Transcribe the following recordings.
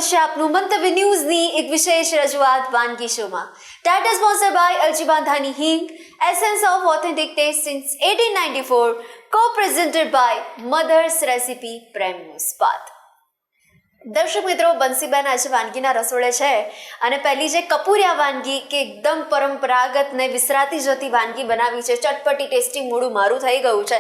સ્વાગત છે આપનું મંતવ્ય ન્યૂઝની એક વિશેષ રજૂઆત વાનગી શોમાં. That is sponsored by LG Bandhani Hing, Essence of Authentic Taste since 1894, co-presented by Mother's Recipe Premium Path. દર્શક મિત્રો, બંસીબેન આજે વાનગીના રસોડે છે અને પહેલી જે કપૂરિયા વાનગી કે એકદમ પરંપરાગત ને વિસરાતી જતી વાનગી બનાવી છે. ચટપટી ટેસ્ટી મોડું મારું થઈ ગયું છે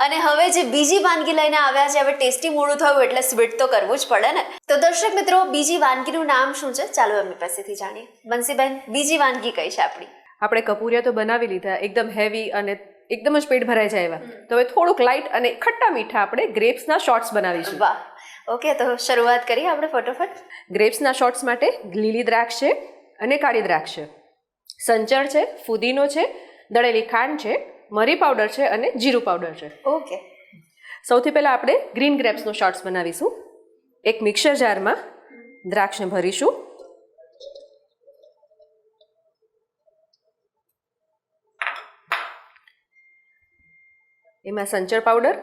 અને હવે જે બીજી વાનગી લઈને આવ્યા છે, હવે ટેસ્ટી મોડું થયું એટલે સ્વીટ તો કરવું જ પડે ને. તો દર્શક મિત્રો, બીજી વાનગીનું નામ શું છે ચાલો એમની પાસેથી જાણીએ. બંસીબેન, બીજી વાનગી કઈ છે આપણી? આપણે કપૂરિયા તો બનાવી લીધા, એકદમ હેવી અને એકદમ જ પેટ ભરાઈ જાય એવા. તો હવે થોડુંક લાઇટ અને ખટ્ટા મીઠા આપણે ગ્રેપ્સના શોર્ટ્સ બનાવીશું. વાહ, ઓકે, તો શરૂઆત કરીએ આપણે ફટોફટ. ગ્રેપ્સના શોર્ટ્સ માટે લીલી દ્રાક્ષ છે અને કાળી દ્રાક્ષ છે, સંચળ છે, ફુદીનો છે, દળેલી ખાંડ છે, મરી પાવડર છે અને જીરું પાવડર છે. ઓકે, સૌથી પહેલાં આપણે ગ્રીન ગ્રેપ્સનો શોર્ટ્સ બનાવીશું. એક મિક્સર જારમાં દ્રાક્ષને ભરીશું. એમાં સંચળ પાવડર,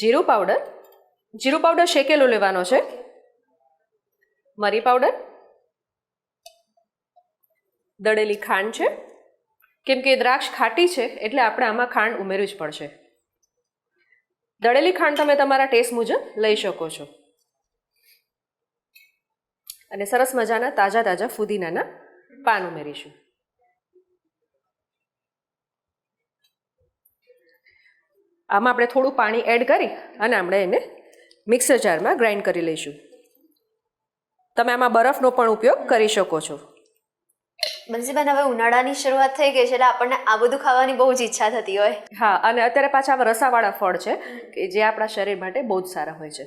જીરું પાવડર શેકેલો લેવાનો છે, મરી પાવડર, દળેલી ખાંડ છે. કેમ કે દ્રાક્ષ ખાટી છે એટલે આપણે આમાં ખાંડ ઉમેરવી જ પડશે. દળેલી ખાંડ તમે તમારા ટેસ્ટ મુજબ લઈ શકો છો. અને સરસ મજાના તાજા ફુદીનાના પાન ઉમેરીશું. આમાં આપણે થોડું પાણી એડ કરી અને આપણે એને મિક્સર જારમાં ગ્રાઇન્ડ કરી લઈશું. તમે આમાં બરફનો પણ ઉપયોગ કરી શકો છો. બંસીબેન, હવે ઉનાળાની શરૂઆત થઈ ગઈ છે એટલે આપણને આ બધું ખાવાની બહુ જ ઈચ્છા થતી હોય. હા, અને અત્યારે પાછા આવા રસાવાળા ફળ છે કે જે આપણા શરીર માટે બહુ જ સારા હોય છે.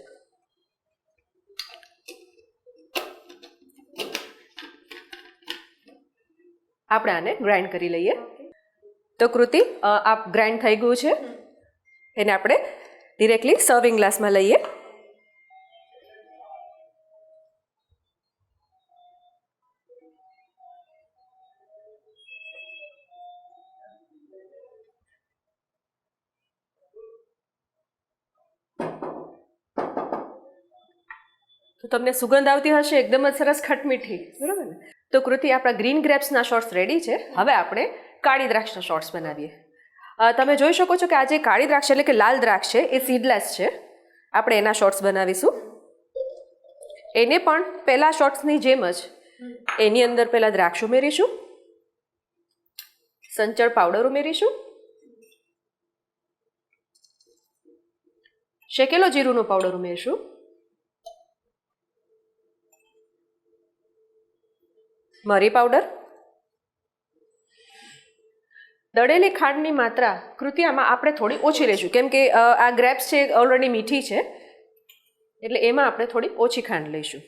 આપણે આને ગ્રાઇન્ડ કરી લઈએ. તો કૃતિ, આ ગ્રાઇન્ડ થઈ ગયું છે. એને આપણે ડિરેક્ટલી સર્વિંગ ગ્લાસમાં લઈએ. તો તમને સુગંધ આવતી હશે એકદમ જ સરસ ખટમીઠી, બરાબર ને? તો કૃતિ, આપણા ગ્રીન ગ્રેપ્સના શોર્ટ્સ રેડી છે. હવે આપણે કાળી દ્રાક્ષના શોર્ટ્સ બનાવીએ. તમે જોઈ શકો છો કે આ જે કાળી દ્રાક્ષ એટલે કે લાલ દ્રાક્ષ છે એ સીડલેસ છે. આપણે એના શોર્ટ્સ બનાવીશું. એને પણ પહેલા શોર્ટ્સની જેમ જ એની અંદર પહેલાં દ્રાક્ષ ઉમેરીશું, સંચળ પાવડર ઉમેરીશું, શેકેલો જીરુંનો પાવડર ઉમેરીશું, મરી પાવડર, દળેલી ખાંડની માત્રા કૃતિયામાં આપણે થોડી ઓછી લઈશું. કેમ કે આ ગ્રેપ્સ છે ઓલરેડી મીઠી છે એટલે એમાં આપણે થોડી ઓછી ખાંડ લઈશું.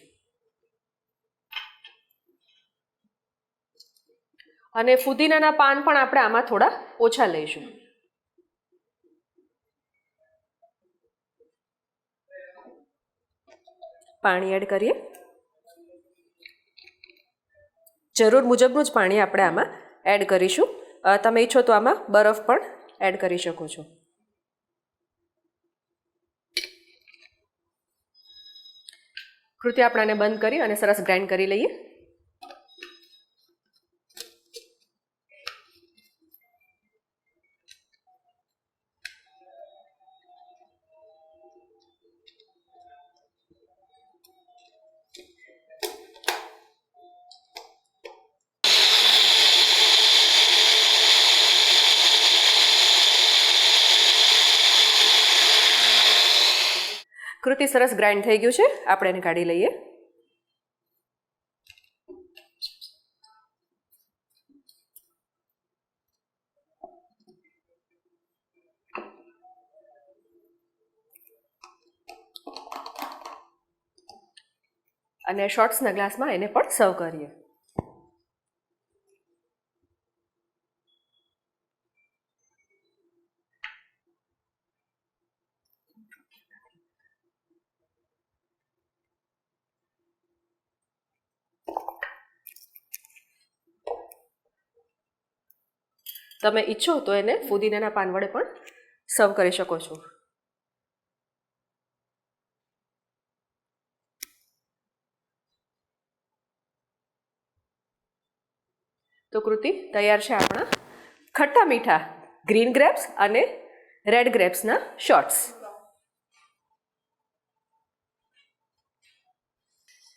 અને ફુદીનાના પાન પણ આપણે આમાં થોડા ઓછા લઈશું. પાણી એડ કરીએ. જરૂર મુજબનું જ પાણી આપણે આમાં એડ કરીશું. તમે ઈચ્છો તો આમાં બરફ પણ એડ કરી શકો છો. કૃતિ, આપણે આને બંધ કરી અને સરસ ગ્રાઇન્ડ કરી લઈએ. કૃતિ, સરસ ગ્રાઇન્ડ થઈ ગયું છે. આપણે એને કાઢી લઈએ. અને શોર્ટ્સના ગ્લાસમાં એને પણ સર્વ કરીએ. તમે ઈચ્છો તો એને ફુદીનાના પાન વડે પણ સર્વ કરી શકો છો. તો કૃતિ તૈયાર છે આપણા ખટ્ટા મીઠા ગ્રીન ગ્રેપ્સ અને રેડ ગ્રેપ્સના શોર્ટ્સ.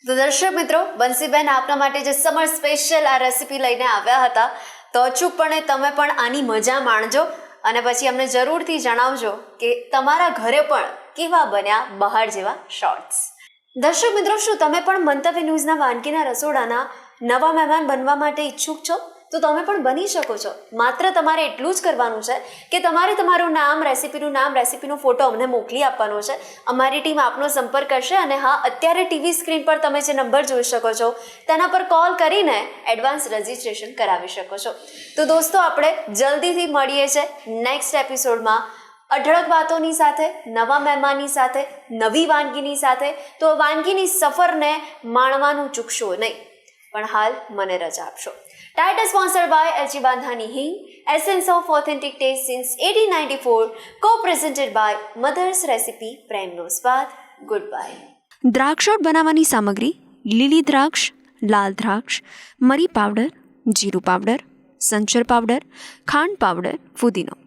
તો દર્શક મિત્રો, બંસીબેન આપના માટે જે સમર સ્પેશિયલ આ રેસીપી લઈને આવ્યા હતા, તો અચૂકપણે તમે પણ આની મજા માણજો અને પછી અમને જરૂરથી જણાવજો કે તમારા ઘરે પણ કેવા બન્યા બહાર જેવા શોર્ટ્સ. દર્શક મિત્રો, શું તમે પણ મંતવ્ય ન્યૂઝના વાનગીના રસોડાના નવા મહેમાન બનવા માટે ઈચ્છુક છો? તો તમે પણ બની શકો છો. માત્ર તમારે એટલું જ કરવાનું છે કે તમારે તમારું નામ, રેસીપીનો ફોટો અમને મોકલી આપવાનો છે. અમારી ટીમ આપનો સંપર્ક કરશે અને હા, અત્યારે ટીવી સ્ક્રીન પર તમે જે નંબર જોઈ શકો છો તેના પર કોલ કરીને એડવાન્સ રજિસ્ટ્રેશન કરાવી શકો છો. તો દોસ્તો, આપણે જલ્દીથી મળીએ છીએ નેક્સ્ટ એપિસોડમાં અઢળક વાતોની સાથે, નવા મહેમાનની સાથે, નવી વાનગીની સાથે. તો વાનગીની સફરને માણવાનું ચૂકશો નહીં. પણ હાલ મને રજા આપશો. Title sponsored by LG Bandhani Hing, Essence of Authentic Taste since 1894, co-presented by Mother's Recipe, પ્રેમનો સ્વાદ. Goodbye. દ્રાક્ષોટ બનાવવાની સામગ્રી: લીલી દ્રાક્ષ, લાલ દ્રાક્ષ, મરી પાવડર, જીરું પાવડર, સંચર પાવડર, ખાંડ પાવડર, ફુદીનો.